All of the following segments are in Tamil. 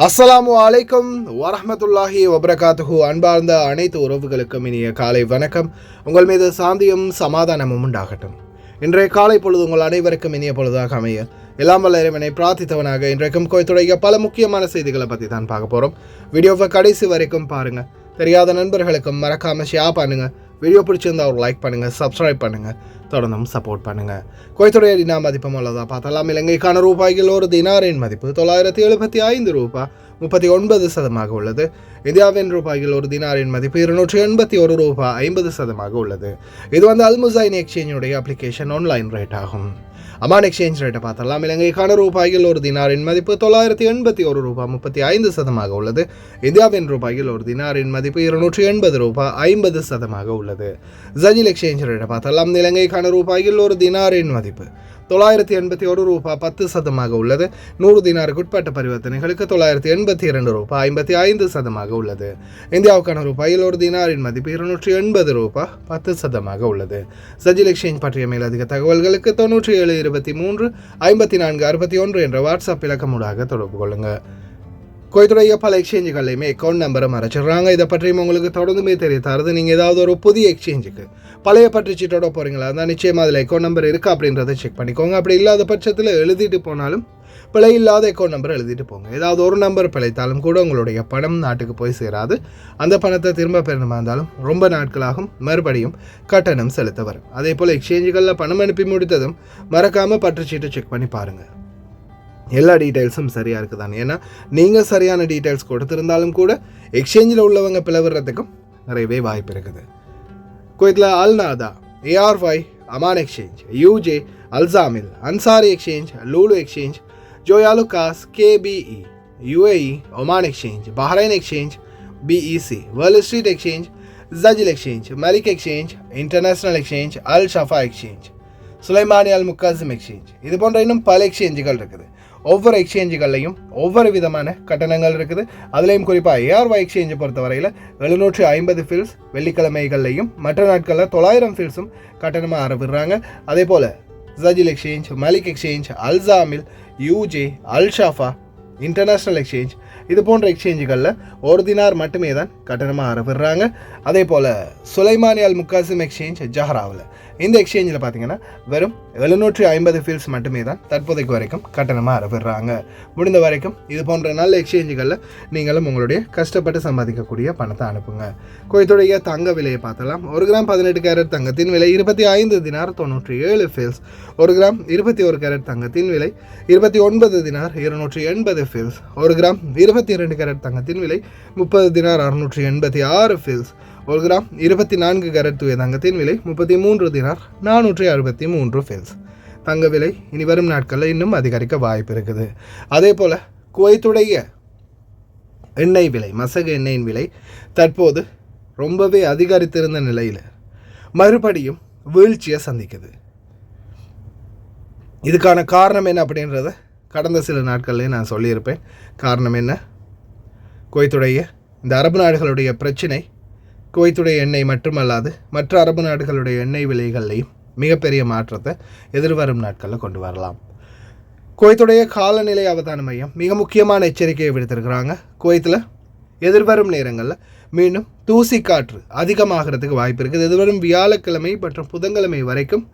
அஸ்ஸலாமு அலைக்கும் வரஹ்மத்துல்லாஹி வபரகாத்துஹு. அன்பார்ந்த அனைத்து உறவுகளுக்கும் இனிய காலை வணக்கம். உங்கள் மீது சாந்தியும் சமாதானமும் உண்டாகட்டும். இன்றைய காலை பொழுது உங்கள் அனைவருக்கும் இனிய பொழுதாக அமைய எல்லாம் வல்ல இறைவனை பிரார்த்தித்தவனாக இன்றைக்கும் கோயத்துடைய பல முக்கியமான செய்திகளை பற்றி தான் பார்க்க போகிறோம். வீடியோவை கடைசி வரைக்கும் பாருங்கள். தெரியாத நண்பர்களுக்கும் மறக்காமல் ஷேர் பண்ணுங்கள். வீடியோ பிடிச்சிருந்தா ஒரு லைக் பண்ணுங்கள், சப்ஸ்கிரைப் பண்ணுங்கள், தொடர்ந்தும் சப்போர்ட் பண்ணுங்கள். குவைத்துடைய தினா மதிப்பு உள்ளதா பார்த்தலாம். இலங்கைக்கான ரூபாய்கள் ஒரு தினாரின் மதிப்பு 975 ரூபாய் 39% உள்ளது. இந்தியாவின் ரூபாய்கள் ஒரு தினாரின் மதிப்பு 281 ரூபாய் 50% உள்ளது. இது அல்முசைன் எக்ஸ்சேஞ்சுடைய அப்ளிகேஷன் ஆன்லைன் ரேட் ஆகும். அமான் எக்ஸ்சேஞ்ச் ரேட்டை பார்த்தலாம். இலங்கைக்கான ரூபாய்கள் ஒரு தினாரின் மதிப்பு 981 ரூபாய் 35% உள்ளது. இந்தியாவின் ரூபாய்கள் ஒரு தினாரின் மதிப்பு 280 ரூபாய் 50% உள்ளது. ஜஜில் எக்ஸ்சேஞ்ச் ரேட்டை பார்த்தலாம். இலங்கைக்கான ரூபாய்கள் ஒரு தினாரின் மதிப்பு 981 ரூபாய் 10% உள்ளது. 100 தினாருக்கு உட்பட்ட பரிவர்த்தனைகளுக்கு 982 ரூபாய் 55% உள்ளது. இந்தியாவுக்கான ரூபாயில் ஒரு தினாரின் மதிப்பு 280 ரூபாய் 10% உள்ளது. சஜில் எக்ஸ்சேஞ்ச் பற்றிய மேலதிக தகவல்களுக்கு 9723 54 61 என்ற வாட்ஸ்அப் இலக்கமூடாக தொடர்பு கொள்ளுங்கள். குவைத்துடைய பல எக்ஸ்சேஞ்சுகள்லையுமே அக்கௌண்ட் நம்பரை மறைச்சிடுறாங்க. இதை பற்றியும் உங்களுக்கு தொடர்ந்துமே தெரிய தருது. நீங்கள் ஏதாவது ஒரு புதிய எக்ஸ்சேஞ்சுக்கு பழைய பற்றி சீட்டோட போகிறீங்களா இருந்தால் நிச்சயமாக அதில் அக்கௌண்ட் நம்பர் இருக்கா அப்படின்றத செக் பண்ணிக்கோங்க. அப்படி இல்லாத பட்சத்தில் எழுதிட்டு போனாலும் பிழை இல்லாத அக்கௌண்ட் நம்பர் எழுதிட்டு போங்க. ஏதாவது ஒரு நம்பர் பிழைத்தாலும் கூட உங்களுடைய பணம் நாட்டுக்கு போய் சேராது. அந்த பணத்தை திரும்ப பெறணுமா இருந்தாலும் ரொம்ப நாட்களாகும், மறுபடியும் கட்டணம் செலுத்த வரும். அதே போல் எக்ஸ்சேஞ்சுகளில் பணம் அனுப்பி முடித்ததும் மறக்காமல் பற்றுச்சீட்டை செக் பண்ணி பாருங்கள். எல்லா டீட்டெயில்ஸும் சரியாக இருக்குதானே. ஏன்னா நீங்கள் சரியான டீட்டெயில்ஸ் கொடுத்துருந்தாலும் கூட எக்ஸ்சேஞ்சில் உள்ளவங்க பிளவுறதுக்கும் நிறையவே வாய்ப்பு இருக்குது. குவைத்தில் Al Nada, ARY, Aman exchange, UJ, அல்சாமில், Ansari exchange, Lulu exchange, Joyalukkas, KBE, UAE, Oman exchange, Bahrain exchange, BEC, world street exchange, ஜஜில் exchange, Malik exchange, international exchange, Al Shafa exchange, Sulaimani Al முக்காசிம் எக்ஸ்சேஞ்ச், இது போன்ற இன்னும் பல எக்ஸ்சேஞ்சுகள் இருக்குது. ஒவ்வொரு எக்ஸ்சேஞ்சுகள்லையும் ஒவ்வொரு விதமான கட்டணங்கள் இருக்குது. அதுலேயும் குறிப்பாக ARY எக்ஸ்சேஞ்சை பொறுத்தவரையில் 750 ஃபில்ஸ் வெள்ளிக்கிழமைகள்லையும் மற்ற நாட்களில் 900 ஃபில்ஸும் கட்டணமாக ஆரம்பிடுறாங்க. அதே போல் ஜஜில் எக்ஸ்சேஞ்ச், மலிக் எக்ஸ்சேஞ்ச், அல்சாமில், UJ, அல் ஷாஃபா, இன்டர்நேஷ்னல் எக்ஸ்சேஞ்ச், இது போன்ற எக்ஸ்சேஞ்சுகளில் ஒரு தினார் மட்டுமே தான் கட்டணமாக ஆரம்பிடுறாங்க. அதே போல் சுலைமானி அல் முக்காசிம் எக்ஸ்சேஞ்ச் ஜஹராவில், இந்த எக்ஸ்சேஞ்சில் பார்த்தீங்கன்னா வெறும் 750 ஃபீல்ஸ் மட்டுமே தான் தற்போதைக்கு வரைக்கும் கட்டணமாக ஆரம்பிடுறாங்க. முடிந்த வரைக்கும் இது போன்ற நல்ல எக்ஸ்சேஞ்சுகளில் நீங்களும் உங்களுடைய கஷ்டப்பட்டு சம்பாதிக்கக்கூடிய பணத்தை அனுப்புங்க. குவைத்துடைய தங்க விலையை பார்த்தலாம். 1 கிராம் 18 கேரட் தங்கத்தின் விலை 25 தினார் 97 ஃபீல்ஸ். 1 கிராம் 21 கேரட் தங்கத்தின் விலை 29 தினார் 280 ஃபீல்ஸ். 1 கிராம் 22 கேரட் தங்கத்தின் விலை 30 தினார் 686 ஃபீல்ஸ். 1 கிராம் 24 கேரட் தூய தங்கத்தின் விலை 33 தினார் 463 ஃபீல்ஸ். தங்க விலை இனி வரும் நாட்களில் இன்னும் அதிகரிக்க வாய்ப்பு இருக்குது. அதே போல் குவைத்துடைய எண்ணெய் விலை, மசகு எண்ணெயின் விலை தற்போது ரொம்பவே அதிகரித்திருந்த நிலையில் மறுபடியும் வீழ்ச்சியை சந்திக்குது. இதுக்கான காரணம் என்ன அப்படின்றத கடந்த சில நாட்கள்லேயே நான் சொல்லியிருப்பேன். காரணம் என்ன? குவைத்துடைய இந்த அரபு நாடுகளுடைய பிரச்சினை குவைத்துடைய எண்ணெய் மட்டுமல்லாது மற்ற அரபு நாடுகளுடைய எண்ணெய் விலைகள்லையும் மிகப்பெரிய மாற்றத்தை எதிர்வரும் நாட்களில் கொண்டு வரலாம். குவைத்துடைய காலநிலை அவதான மையம் மிக முக்கியமான எச்சரிக்கையை விடுத்திருக்கிறாங்க. குவைத்தில் எதிர்வரும் நேரங்களில் மீண்டும் தூசி காற்று அதிகமாகிறதுக்கு வாய்ப்பு இருக்குது. எதிர்வரும் வியாழக்கிழமை மற்றும் புதன்கிழமை வரைக்கும்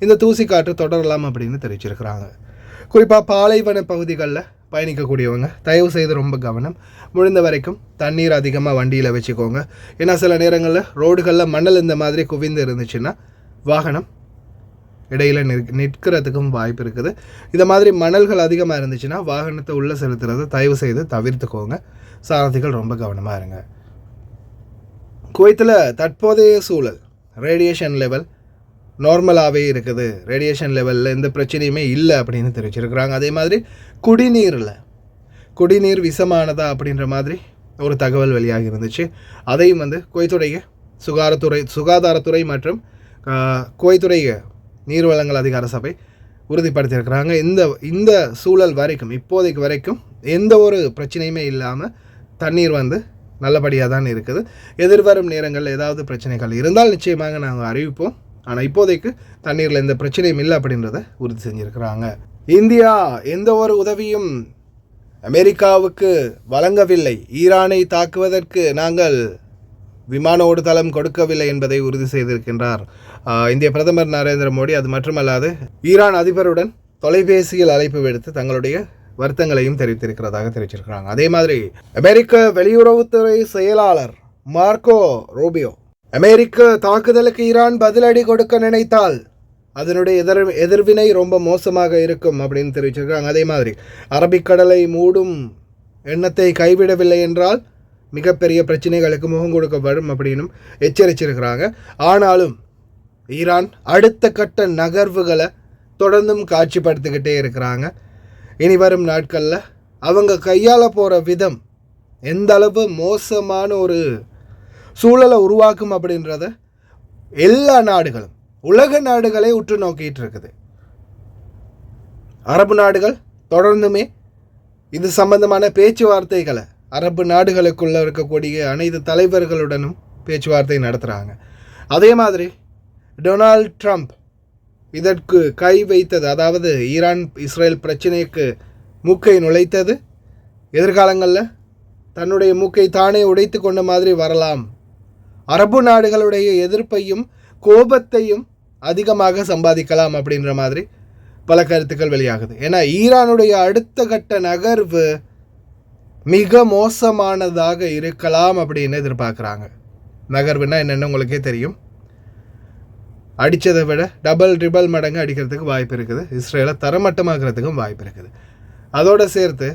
இந்த தூசி காற்று தொடரலாம் அப்படின்னு தெரிவிச்சிருக்கிறாங்க. குறிப்பாக பாலைவன பகுதிகளில் பயணிக்கக்கூடியவங்க தயவு செய்து ரொம்ப கவனம். முடிந்த வரைக்கும் தண்ணீர் அதிகமாக வண்டியில் வச்சுக்கோங்க. ஏன்னா சில நேரங்களில் ரோடுகளில் மணல் இந்த மாதிரி குவிந்து இருந்துச்சுன்னா வாகனம் இடையில் நிற்கிறதுக்கும் வாய்ப்பு இருக்குது. இந்த மாதிரி மணல்கள் அதிகமாக இருந்துச்சுன்னா வாகனத்தை உள்ளே செலுத்துறதை தயவு செய்து தவிர்த்துக்கோங்க. சாரதிகள் ரொம்ப கவனமாக இருங்க. குவைத்தில் தற்போதைய சூழல் ரேடியேஷன் லெவல் நார்மலாகவே இருக்குது. ரேடியேஷன் லெவலில் எந்த பிரச்சனையுமே இல்லை அப்படின்னு தெரிவிச்சிருக்கிறாங்க. அதே மாதிரி குடிநீர் விஷமானதா அப்படின்ற மாதிரி ஒரு தகவல் வெளியாகி இருந்துச்சு. அதையும் குவைத்துடைய சுகாதாரத்துறை மற்றும் குவைத்துடைய நீர்வளங்கள் அதிகார சபை உறுதிப்படுத்தியிருக்கிறாங்க. இந்த சூழல் வரைக்கும் இப்போதைக்கு வரைக்கும் எந்த ஒரு பிரச்சனையுமே இல்லாமல் தண்ணீர் நல்லபடியாக தான் இருக்குது. எதிர்வரும் நேரங்களில் ஏதாவது பிரச்சனைகள் இருந்தால் நிச்சயமாக நாங்கள் அறிவிப்போம். ஆனால் இப்போதைக்கு தண்ணீரில் எந்த பிரச்சனையும் இல்லை அப்படின்றத உறுதி செஞ்சுருக்கிறாங்க. இந்தியா எந்த ஒரு உதவியும் அமெரிக்காவுக்கு வழங்கவில்லை, ஈரானை தாக்குவதற்கு நாங்கள் விமான ஓடுதளம் கொடுக்கவில்லை என்பதை உறுதி செய்திருக்கின்றார் இந்திய பிரதமர் நரேந்திர மோடி. அது மட்டுமல்லாது ஈரான் அதிபருடன் தொலைபேசியில் அழைப்பு விடுத்து தங்களுடைய வருத்தங்களையும் தெரிவித்திருக்கிறதாக தெரிவிச்சிருக்கிறாங்க. அதே மாதிரி அமெரிக்க வெளியுறவுத்துறை செயலாளர் மார்க்கோ ரூபியோ, அமெரிக்க தாக்குதலுக்கு ஈரான் பதிலடி கொடுக்க நினைத்தால் அதனுடைய எதிர்வினை ரொம்ப மோசமாக இருக்கும் அப்படின்னு தெரிவிச்சிருக்காங்க. அதே மாதிரி அரபிக்கடலை மூடும் எண்ணத்தை கைவிடவில்லை என்றால் மிகப்பெரிய பிரச்சனைகளுக்கு முகம் கொடுக்கப்படும் அப்படின்னு எச்சரிச்சிருக்கிறாங்க. ஆனாலும் ஈரான் அடுத்த கட்ட நகர்வுகளை தொடர்ந்தும் காட்சிப்படுத்திக்கிட்டே இருக்கிறாங்க. இனி வரும் நாட்களில் அவங்க கையாள போகிற விதம் எந்த அளவு மோசமான ஒரு சூழலை உருவாக்கும் அப்படின்றத எல்லா நாடுகளும், உலக நாடுகளே உற்று நோக்கிட்டு இருக்குது. அரபு நாடுகள் தொடர்ந்துமே இது சம்பந்தமான பேச்சுவார்த்தைகளை அரபு நாடுகளுக்குள்ளே இருக்கக்கூடிய அனைத்து தலைவர்களுடனும் பேச்சுவார்த்தை நடத்துகிறாங்க. அதே மாதிரி டொனால்ட் ட்ரம்ப் இதற்கு கை வைத்தது, அதாவது ஈரான் இஸ்ரேல் பிரச்சனைக்கு மூக்கை நுழைத்தது, எதிர்காலங்களில் தன்னுடைய மூக்கை தானே உடைத்து கொண்ட மாதிரி வரலாம். அரபு நாடுகளுடைய எதிர்ப்பையும் கோபத்தையும் அதிகமாக சம்பாதிக்கலாம் அப்படின்ற மாதிரி பல கருத்துக்கள் வெளியாகுது. ஏன்னா ஈரானுடைய அடுத்த கட்ட நகர்வு மிக மோசமானதாக இருக்கலாம் அப்படின்னு எதிர்பார்க்குறாங்க. நகர்வுன்னா என்னென்னு உங்களுக்கே தெரியும். அடித்ததை விட டபுள் மடங்கு அடிக்கிறதுக்கு வாய்ப்பு இருக்குது. இஸ்ரேலை தரமட்டமாக்குறதுக்கும் வாய்ப்பு இருக்குது. அதோடு சேர்த்து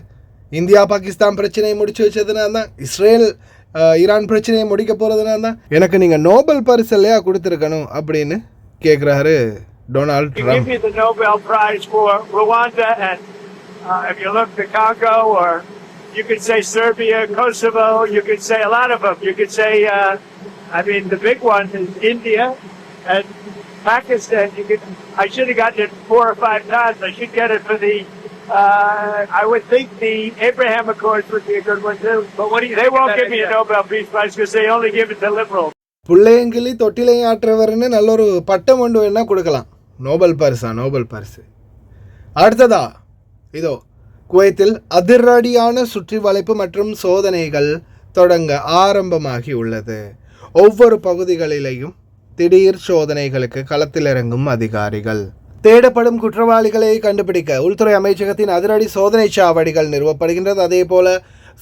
இந்தியா பாகிஸ்தான் பிரச்சனையை முடிச்சு வச்சதுனா தான், இஸ்ரேல் ஈரான் பிரச்சனையை முடிக்க போகிறதுனா தான் எனக்கு நீங்கள் நோபல் பரிசு இல்லையா கொடுத்துருக்கணும் அப்படின்னு கேட்குறாரு Donald Trump. You could say Serbia, Kosovo, you could say a lot of them. You could say, the big one is India and Pakistan. I should have gotten it 4 or 5 times. I should get it for I would think the Abraham Accords would be a good one too. But they won't give me a Nobel Peace Prize because they only give it to liberals. புள்ளையங்கிலி தொட்டிலையும் ஆற்றவர்னு நல்ல ஒரு பட்டம் கொண்டு வேணா கொடுக்கலாம். நோபல் பரிசு. அடுத்ததா இதோ குவைத்தில் அதிரடியான சுற்றி வளைப்பு மற்றும் சோதனைகள் தொடங்க ஆரம்பமாகி உள்ளது. ஒவ்வொரு பகுதிகளிலேயும் திடீர் சோதனைகளுக்கு களத்தில் இறங்கும் அதிகாரிகள். தேடப்படும் குற்றவாளிகளை கண்டுபிடிக்க உள்துறை அமைச்சகத்தின் அதிரடி சோதனை சாவடிகள் நிறுவப்படுகின்றது. அதே போல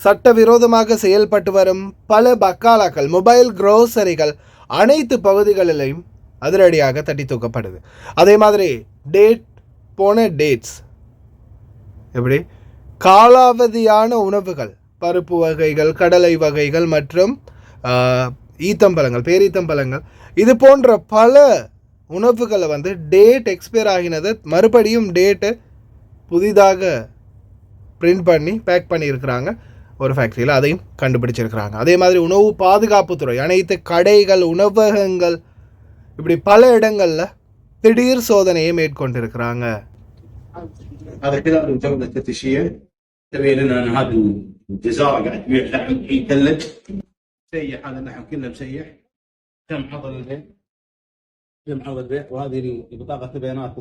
சட்டவிரோதமாக செயல்பட்டு வரும் பல பக்காலாக்கள், மொபைல் குரோசரிகள் அனைத்து பகுதிகளிலையும் அதிரடியாக தட்டி தூக்கப்படுது. அதே மாதிரி டேட்ஸ் எப்படி காலாவதியான உணவுகள், பருப்பு வகைகள், கடலை வகைகள் மற்றும் பேரீத்தம்பழங்கள் இது போன்ற பல உணவுகளை டேட் எக்ஸ்பயர் ஆகினதை மறுபடியும் டேட்டை புதிதாக பிரிண்ட் பண்ணி பேக் பண்ணியிருக்கிறாங்க ஒரு ஃபேக்ட்ரியில். அதையும் கண்டுபிடிச்சிருக்கிறாங்க. அதே மாதிரி உணவு பாதுகாப்புத்துறை அனைத்து கடைகள், உணவகங்கள், இப்படி பல இடங்களில் திடீர் சோதனையை மேற்கொண்டிருக்கிறாங்க. هذا كذا الجودة التفتيشية تبين لنا أن هذه الجزارة قاعد تبيع لحم يثلج مسيح. هذا اللحم كله مسيح تم حضر البيع. وهذه بطاقة بيانات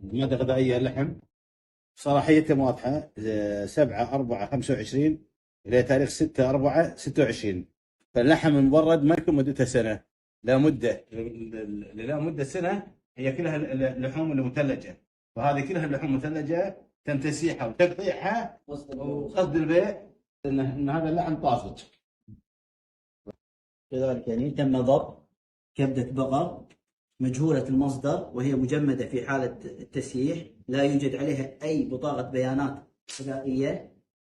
المادة الغذائية اللحم صلاحيته واضحة 7/4/25 إلى تاريخ 6/4/26. فاللحم المبرد ما يكون مدته سنة، لا مدة سنة. هي كلها اللحوم المثلجة، وهذه كلها اللحوم مثلجة تم تسييحها وتقطيعها وقصد البيع ان هذا اللحم طازج. كذلك تم ضبط كبدة بقر مجهولة المصدر وهي مجمدة في حالة التسييح، لا يوجد عليها أي بطاقة بيانات غذائية.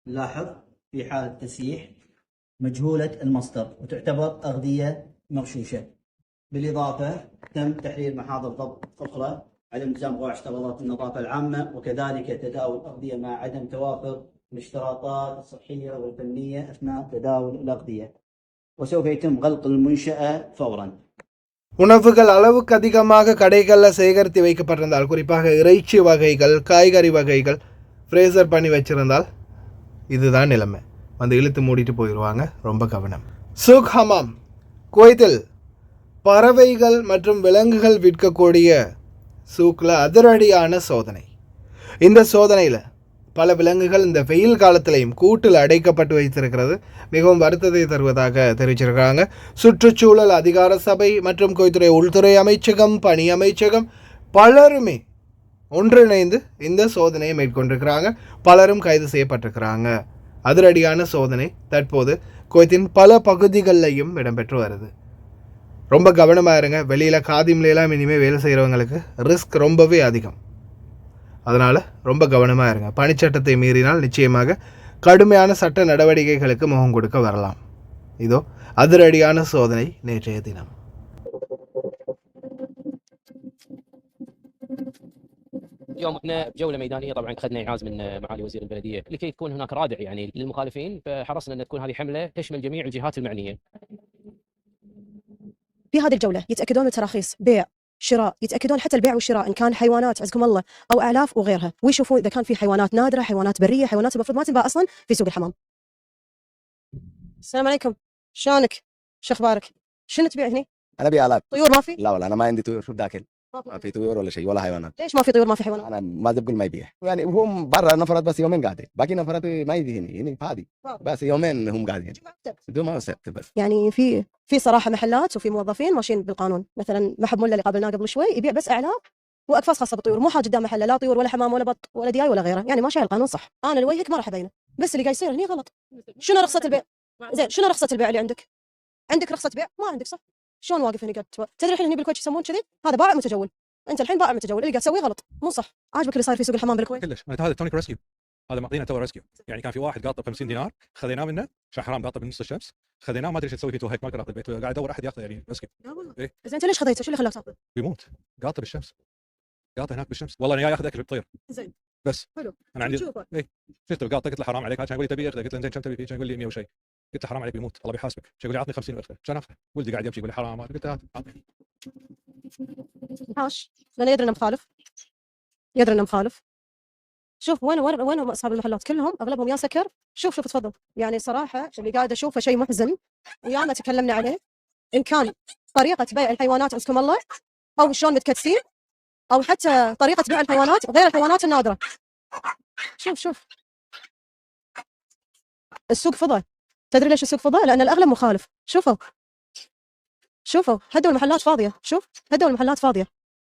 لاحظ في حالة التسييح مجهولة المصدر وتعتبر أغذية مغشوشة. بالإضافة تم تحرير محاضر ضبط أخرى عدم التزام قواعد اشتراطات النظافة العامة، وكذلك تداول الأغذية مع عدم توافر الاشتراطات الصحية والفنية أثناء تداول الأغذية، وسوف يتم غلق المنشأة فورا. உணவுகள் அளவுக்கு அதிகமாக கடைகளில் சேகரித்து வைக்கப்பட்டிருந்தால், குறிப்பாக இறைச்சி வகைகள், காய்கறி வகைகள் ஃப்ரேசர் பண்ணி வச்சிருந்தால் இதுதான் நிலைமை. இழுத்து மூடிட்டு போயிடுவாங்க. ரொம்ப கவனம். சுக் ஹமாம் குவைத்தில் பறவைகள் மற்றும் விலங்குகள் விற்கக்கூடிய சூக்கில் அதிரடியான சோதனை. இந்த சோதனையில் பல விலங்குகள் இந்த வெயில் காலத்திலையும் கூட்டில் அடைக்கப்பட்டு வைத்திருக்கிறது மிகவும் வருத்தத்தை தருவதாக தெரிவிச்சிருக்கிறாங்க. சுற்றுச்சூழல் அதிகார சபை மற்றும் கோய்த்துறை உள்துறை அமைச்சகம், பணி அமைச்சகம் பலருமே ஒன்றிணைந்து இந்த சோதனையை மேற்கொண்டிருக்கிறாங்க. பலரும் கைது செய்யப்பட்டிருக்கிறாங்க. அதிரடியான சோதனை தற்போது குவைத்தின் பல பகுதிகளிலையும் இடம்பெற்று வருது. ரொம்ப கவனமாக இருங்க. வெளியில் காதிம்லாம் இனிமேல் வேலை செய்கிறவங்களுக்கு ரிஸ்க் ரொம்பவே அதிகம். அதனால் ரொம்ப கவனமாக இருங்க. பணிச்சட்டத்தை மீறினால் நிச்சயமாக கடுமையான சட்ட நடவடிக்கைகளுக்கு முகம் கொடுக்க வரலாம். இதோ அதிரடியான சோதனை நேற்றைய தினம். اليوم احنا جوله ميدانيه طبعا اخذنا اعاز من معالي وزير البلديه لكي يكون هناك رادع يعني للمخالفين، فحرصنا ان تكون هذه حمله تشمل جميع الجهات المعنيه. في هذه الجولة يتأكدون من تراخيص بيع شراء، يتأكدون حتى البيع والشراء إن كان حيوانات عزكم الله أو أعلاف وغيرها، ويشوفون إذا كان في حيوانات نادرة، حيوانات برية، حيوانات المفروض ما تنباع أصلا في سوق الحمام. السلام عليكم، شلونك؟ شو أخبارك؟ شنو تبيع هني؟ انا ابي الاف. طيور ما في؟ لا والله انا ما عندي طيور. شو بداكل؟ ما في. ما في طيور ولا شيء ولا حيوانات. ليش ما في طيور ما في حيوانات؟ انا ما تقول ما يبيع يعني هم برا نفرت بس يومين قاعدين، باقي نفرت ما يجي هنا فاضي بس يومين هم قاعدين بدون ما سبت بس. يعني في صراحة محلات وفي موظفين ماشيين بالقانون. مثلا محب ملا اللي قابلناه قبل شوي يبيع بس أعلاف واقفاص خاصه بالطيور، مو حاجه قدام محله لا طيور ولا حمام ولا بط ولا دياي ولا غيره، يعني ماشي على القانون صح. انا لوجهك ما راح ابينه، بس اللي قاعد يصير هني غلط. شنو رخصه البيع؟ زين شنو رخصه البيع اللي عندك؟ عندك رخصه بيع؟ ما عندك صح. شلون واقف هني قاعد تدري الحين هني بالكويت يسمون كذي؟ هذا بائع متجول. انت الحين بائع متجول، اللي قاعد تسويه غلط مو صح. عاجبك اللي صاير في سوق الحمام بالكويت؟ كلش. انا هذا تونيك ريسكيو، هذا معطينا تو ريسكيو. يعني كان في واحد قاطه ب 50 دينار خذيناه منه عشان حرام قاطه بنص الشمس، خذيناه ما ادري ايش تسوي فيه تو هيك ما اقدر اخذ البيت، قاعد ادور احد ياخذه يعني ريسكيو. لا والله. إيه؟ زين انت ليش خذيته؟ شو اللي خلاك تاخذه؟ بيموت قاطه بالشمس، قاطه هناك بالشمس. والله انا جاي اخذ اكل بطير زين بس حلو. انا عندي شوفه. اي شفت القاطه قلت له حرام عليك، عشان يقول لي تبي اخذه، قلت له زين كم تبي فيه؟ عشان يقول لي 100 وشيء، قلت له حرام عليك بيموت الله بيحاسبك، يقول لي عطني 50 واخذه عشان اخذه. ولدي قاعد يمشي يقول لي حرام، قلت له هات. عاش لانه يدري انه مخالف، يدري انه مخالف. شوف وين اصحاب المحلات كلهم اغلبهم يا سكر. شوف تفضل، يعني صراحه اللي قاعد اشوفه شيء محزن وياما تكلمنا عليه، ان كان طريقه بيع الحيوانات عزكم الله او شلون متكتسين او حتى طريقه بيع الحيوانات غير الحيوانات النادره. شوف السوق فضى. تدري ليش السوق فضى؟ لان الاغلب مخالف. شوفوا هدوا المحلات فاضيه، شوف هدوا المحلات فاضيه.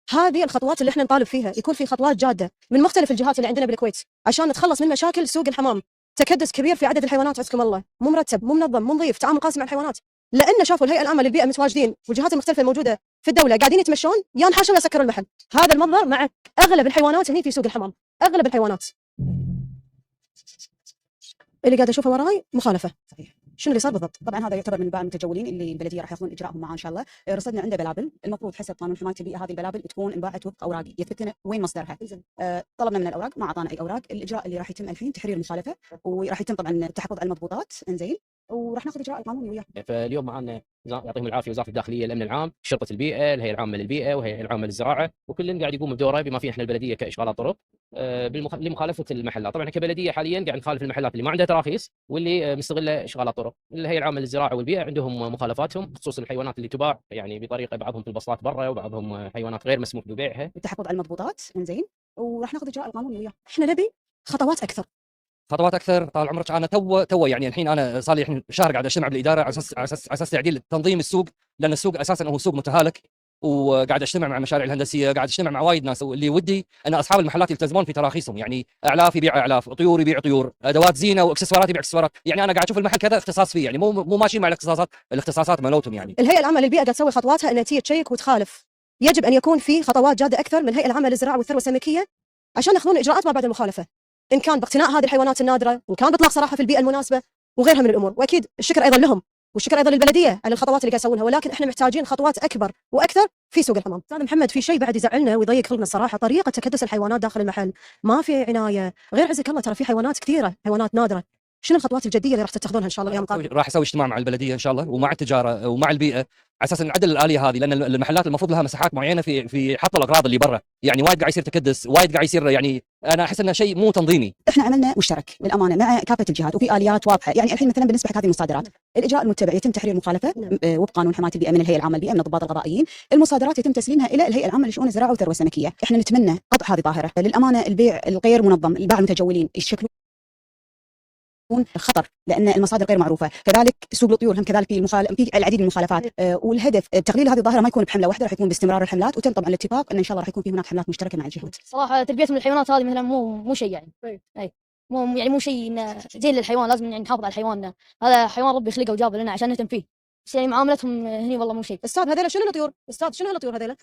هذه الخطوات اللي احنا نطالب فيها، يكون في خطوات جاده من مختلف الجهات اللي عندنا بالكويت عشان نتخلص من مشاكل سوق الحمام. تكدس كبير في عدد الحيوانات عزكم الله، مو مرتب مو منظم مو نظيف، تعامل قاسي مع الحيوانات. لان شافوا الهيئه العامه للبيئه متواجدين والجهات المختلفه الموجوده في الدوله قاعدين يتمشون يا انحشوا يا سكروا المحل. هذا المنظر مع اغلب الحيوانات هني في سوق الحمام، اغلب الحيوانات اللي قاعد اشوفها وراي مخالفه. صحيح. شنو اللي صار بالضبط؟ طبعا هذا يعتبر من باع المتجولين اللي البلديه راح ياخذون اجراءهم معاه ان شاء الله. رصدنا عنده بلابل، المفروض حسب قانون حمايه البيئه هذه البلابل تكون انباعت وفق اوراق يثبت لنا وين مصدرها. طلبنا من الاوراق ما اعطانا اي اوراق. الاجراء اللي راح يتم الحين تحرير المخالفه، وراح يتم طبعا التحفظ على المضبوطات انزين، وراح ناخذ اجراء قانوني وياه. فاليوم معنا يعطيهم العافيه وزاره الداخليه، الامن العام، شرطه البيئه، الهيئه العامه للبيئه والهيئه العامه للزراعه، وكل قاعد يقوم بدوره بما فيه احنا البلديه كاشغالات طرق لمخالفه المحلات. طبعا كبلديه حاليا قاعد نخالف المحلات اللي ما عندها تراخيص واللي مستغله اشغالات طرق. الهيئه العامه للزراعه والبيئه عندهم مخالفاتهم بخصوص الحيوانات اللي تباع يعني بطريقه، بعضهم في البسطات برا وبعضهم حيوانات غير مسموح ببيعها. التحفظ على المضبوطات انزين، وراح ناخذ اجراء قانوني وياه. احنا نبي خطوات اكثر. خطوات اكثر. طال عمرك انا تو يعني الحين انا صار لي الحين شهر قاعد اجتمع بالاداره على اساس تعديل تنظيم السوق، لان السوق اساسا هو سوق متهالك، وقاعد اجتمع مع المشاريع الهندسيه، قاعد اجتمع مع وايد ناس، واللي ودي ان اصحاب المحلات يلتزمون في تراخيصهم. يعني اعلاف يبيع اعلاف، طيور يبيع طيور، ادوات زينه واكسسوارات يبيع اكسسوارات. يعني انا قاعد اشوف المحل كذا اختصاص فيه، يعني مو ماشي مع الاختصاصات مالتهم. يعني الهيئه العامه للبيئه قاعد تسوي خطواتها انها تيجي تشيك وتخالف. يجب ان يكون في خطوات جاده اكثر من الهيئه العامه للزراعه والثروه السمكيه عشان ياخذون اجراءات ما بعد المخالفه، ان كان باقتناء هذه الحيوانات النادره، ان كان باطلاق سراحه في البيئه المناسبه وغيرها من الامور. واكيد الشكر ايضا لهم والشكر ايضا للبلديه على الخطوات اللي قاعد يسوونها، ولكن احنا محتاجين خطوات اكبر واكثر في سوق الحمام. استاذ محمد، في شيء بعد يزعلنا ويضيق خلقنا الصراحه، طريقه تكدس الحيوانات داخل المحل ما في عنايه. غير عزك الله ترى في حيوانات كثيره، حيوانات نادره. شنو الخطوات الجديه اللي راح تتخذونها ان شاء الله الايام القادمه؟ راح اسوي اجتماع مع البلديه ان شاء الله ومع التجاره ومع البيئه على اساس نعدل الاليه هذه، لان المحلات المفروض لها مساحات معينه في حط الاغراض اللي برا. يعني وايد قاعد يصير تكدس، وايد قاعد يصير، يعني انا احس انه شيء مو تنظيمي. احنا عملنا مشترك للامانه مع كافه الجهات، وفي اليات واضحه. يعني الحين مثلا بالنسبه حق هذه المصادرات الاجراء المتبع يتم تحرير مخالفه وفق قانون حمايه البيئه من الهيئه العامه للبيئه من الضباط الغذائيين. المصادرات يتم تسليمها الى الهيئه العامه لشؤون الزراعه والثروه السمكيه. احنا نتمنى قطع هذه الظاهره. للامانه البيع الغير منظم، الباعة المتجولين يشكلون خطر لان المصادر غير معروفه. كذلك سوق الطيور هم كذلك في العديد من المخالفات. والهدف تقليل هذه الظاهره ما يكون بحمله واحده، راح يكون باستمرار الحملات، وتم طبعا الاتفاق ان ان شاء الله راح يكون في هناك حملات مشتركه مع الجهات. صراحه تربيتهم للحيوانات هذه مثلا مو شيء يعني. اي مو شيء زين للحيوان، لازم يعني نحافظ على الحيوان. هذا حيوان ربي خلقه وجابه لنا عشان نهتم فيه، بس يعني معاملتهم هني والله مو شيء. استاذ هذول شنو الطيور؟ استاذ شنو هالطيور هذول؟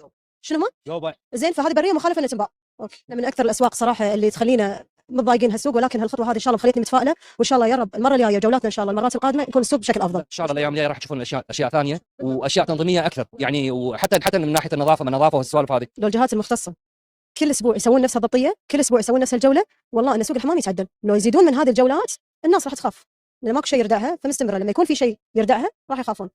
شنو هم؟ جوبا. زين فهذه بريه مخالفه للانتباه. اوكي، من اكثر الاسواق صراحه اللي تخلينا متضايقين هالسوق، ولكن هالخطوه هذه ان شاء الله خلتني متفائله، وان شاء الله يا رب المره الجايه جولاتنا ان شاء الله المرات القادمه يكون السوق بشكل افضل. ان شاء الله الايام الجايه راح تشوفون اشياء ثانيه واشياء تنظيميه اكثر يعني، وحتى من ناحيه النظافه والسوالف هذه. لو الجهات المختصه كل اسبوع يسوون نفس الضبطيه، كل اسبوع يسوون نفس الجوله، والله ان سوق الحمام يتعدل. لو يزيدون من هذه الجولات الناس راح تخاف، لان ماكو شيء يردعها، فمستمره لما يكون في شيء يردعها راح يخافون.